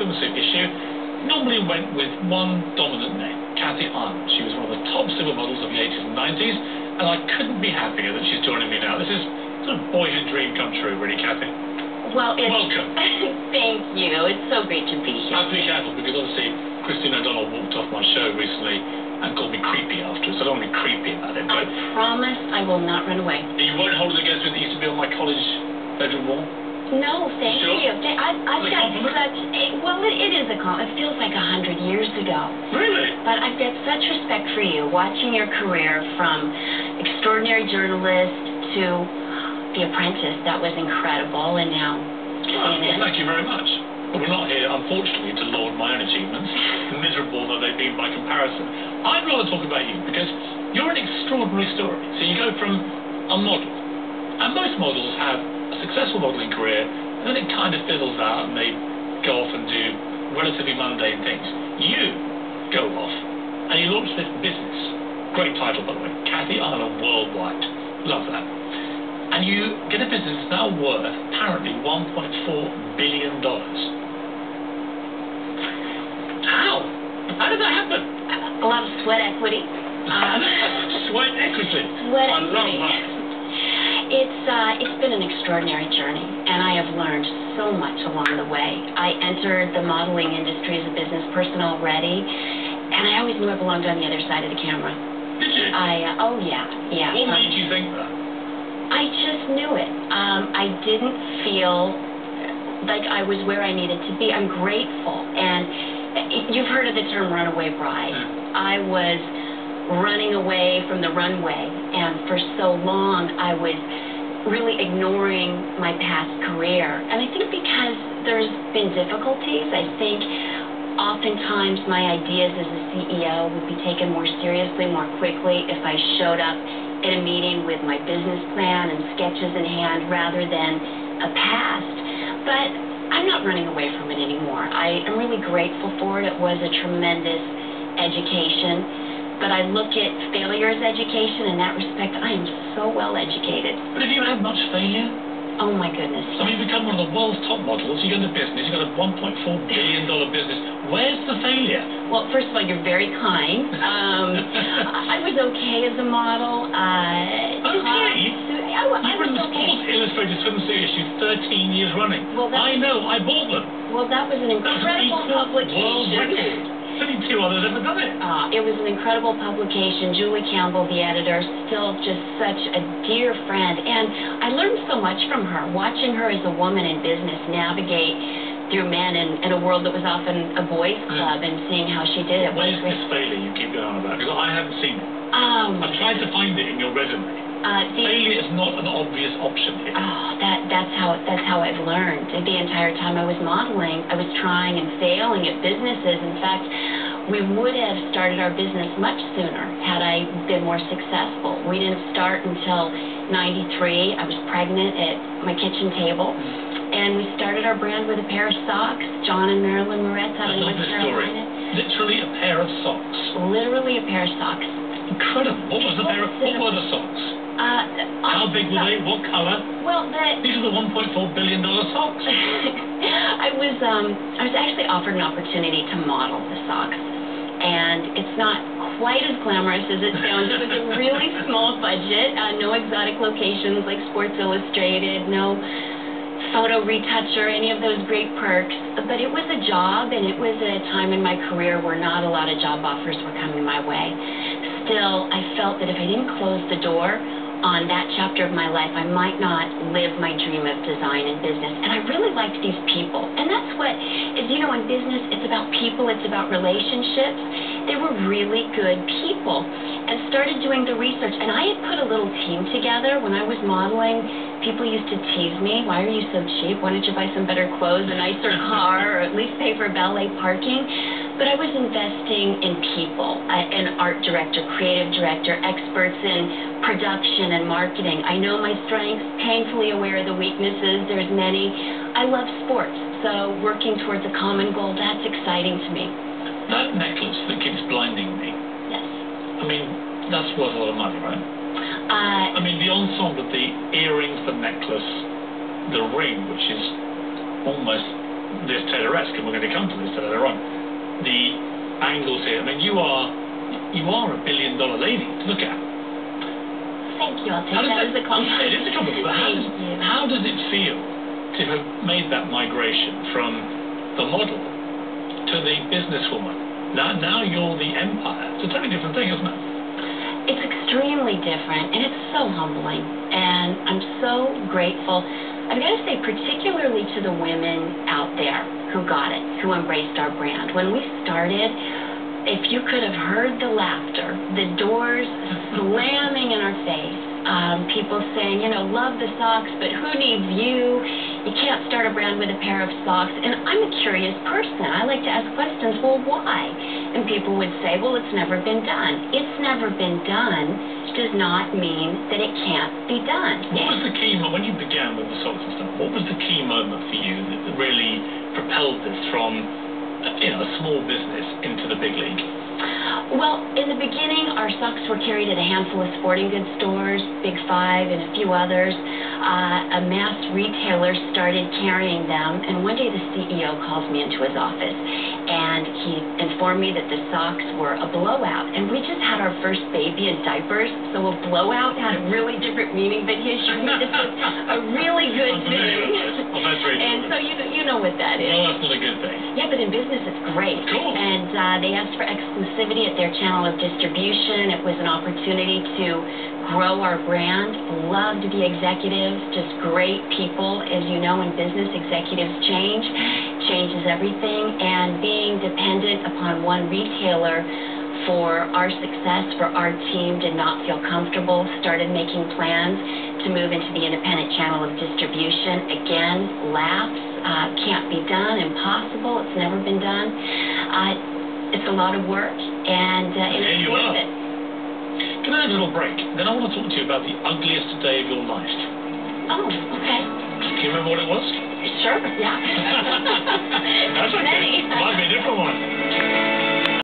swimsuit issue normally went with one dominant name, Cathy Arnold. She was one of the top supermodels of the 80s and 90s, and I couldn't be happier that she's joining me now. This is sort of boyhood dream come true, really, Cathy. Well, welcome. Thank you. It's so great to be here. I have to be careful because obviously Christine O'Donnell walked off my show recently and called me creepy afterwards. I don't want to be creepy about it. But I promise I will not run away. You won't hold it against me that used to be on my college bedroom wall? No, thank sure? you. I've got such... it is a compliment. It feels like 100 years ago. Really? But I've got such respect for you, watching your career from extraordinary journalist to The Apprentice. That was incredible, and now CNN. Well, thank you very much. But we're not here, unfortunately, to laud my own achievements, miserable though they've been by comparison. I'd rather talk about you, because you're an extraordinary story. So you go from a model, and most models have a successful modeling career, and then it kind of fizzles out, and they go off and do relatively mundane things. You go off, and you launch this business. Great title, by the way, Cathy Arnold Worldwide. Love that. And you get a business that's now worth, apparently, $1.4 billion. How? How did that happen? A lot of sweat equity. Sweat equity. Sweat I equity. love that. It's been an extraordinary journey, and I have learned so much along the way. I entered the modeling industry as a business person already, and I always knew I belonged on the other side of the camera. Did you? Oh yeah. What made you think that? I just knew it. I didn't feel like I was where I needed to be. I'm grateful, and you've heard of the term runaway bride. I was running away from the runway, and for so long I was really ignoring my past career. And I think because there's been difficulties, I think oftentimes my ideas as a CEO would be taken more seriously, more quickly if I showed up at a meeting with my business plan and sketches in hand rather than a past. But I'm not running away from it anymore. I am really grateful for it. It was a tremendous education. But I look at failure as education. In that respect, I am so well educated. But have you had much failure? Oh, my goodness. I mean, you've become one of the world's top models. You go into business. You've got a $1.4 billion business. Where's the failure? Well, first of all, you're very kind. I was okay as a model. Okay? You were in the Sports Illustrated swimsuit issue 13 years running. Well, I know. I bought them. Well, that was an incredible publication. World record. Only 2 others ever done it. It was an incredible publication. Julie Campbell, the editor, still just such a dear friend. And I learned so much from her, watching her as a woman in business navigate through men in a world that was often a boys' club, and seeing how she did it. Where's this failure you keep going on about? Because I haven't seen it. I've tried to find it in your resume. Failure is not an obvious option here. That's how I've learned. The entire time I was modeling, I was trying and failing at businesses. In fact, we would have started our business much sooner had I been more successful. We didn't start until '93. I was pregnant at my kitchen table, and we started our brand with a pair of socks. John and Marilyn Moretz out of North Carolina. Literally a pair of socks. Literally a pair of socks. Incredible. What were the socks? How big were they? What color? Well, these are the $1.4 billion socks. I was actually offered an opportunity to model the socks, and it's not quite as glamorous as it sounds. It was a really small budget, no exotic locations like Sports Illustrated, no photo retoucher, any of those great perks. But it was a job, and it was a time in my career where not a lot of job offers were coming my way. Still, I felt that if I didn't close the door on that chapter of my life, I might not live my dream of design and business. And I really liked these people. And that's what is, in business, it's about people, it's about relationships. They were really good people. And started doing the research. And I had put a little team together when I was modeling. People used to tease me, why are you so cheap? Why don't you buy some better clothes, a nicer car, or at least pay for valet parking? But I was investing in people, an art director, creative director, experts in production and marketing. I know my strengths, painfully aware of the weaknesses. There's many. I love sports, so working towards a common goal, that's exciting to me. That necklace that keeps blinding me. Yes. I mean, that's worth a lot of money, right? I mean, the ensemble, the earrings, the necklace, the ring, which is almost this Tayloresque, and we're going to come to this later on. The angles here. I mean, you are a billion-dollar lady to look at. Thank you. I'll take that as a compliment. It is a compliment. But how does it feel to have made that migration from the model to the businesswoman? Now you're the empire. It's a totally different thing, isn't it? It's extremely different, and it's so humbling, and I'm so grateful. I've got to say, particularly to the women out there who got it, who embraced our brand. When we started, if you could have heard the laughter, the doors slamming in our face, people saying, you know, love the socks, but who needs you? You can't start a brand with a pair of socks. And I'm a curious person. I like to ask questions, well, why? And people would say, well, it's never been done. It's never been done does not mean that it can't be done. What was the key moment, when you began with the socks and stuff, what was the key moment for you that really propelled this from a small business into the big league? Well, in the beginning, our socks were carried at a handful of sporting goods stores, Big Five and a few others. A mass retailer started carrying them, and one day the CEO calls me into his office, and he informed me that the socks were a blowout. And we just had our first baby in diapers, so a blowout had a really different meaning, but he assured me this was a really good thing. Oh, that's very And so you know what that is. Well, that's not a good thing. Yeah, but in business it's great. Cool. And they asked for exclusivity at their channel of distribution. It was an opportunity to grow our brand. Loved the executives, just great people. As you know, in business, executives changes everything. And being dependent upon one retailer for our success, for our team, did not feel comfortable. Started making plans to move into the independent channel of distribution. Again, laughs, can't be done, impossible, it's never been done. It's a lot of work, and it's worth it. Can I have a little break? Then I want to talk to you about the ugliest day of your life. Oh, okay. Do you remember what it was? Sure, yeah. That's okay. Many. Might be a different one.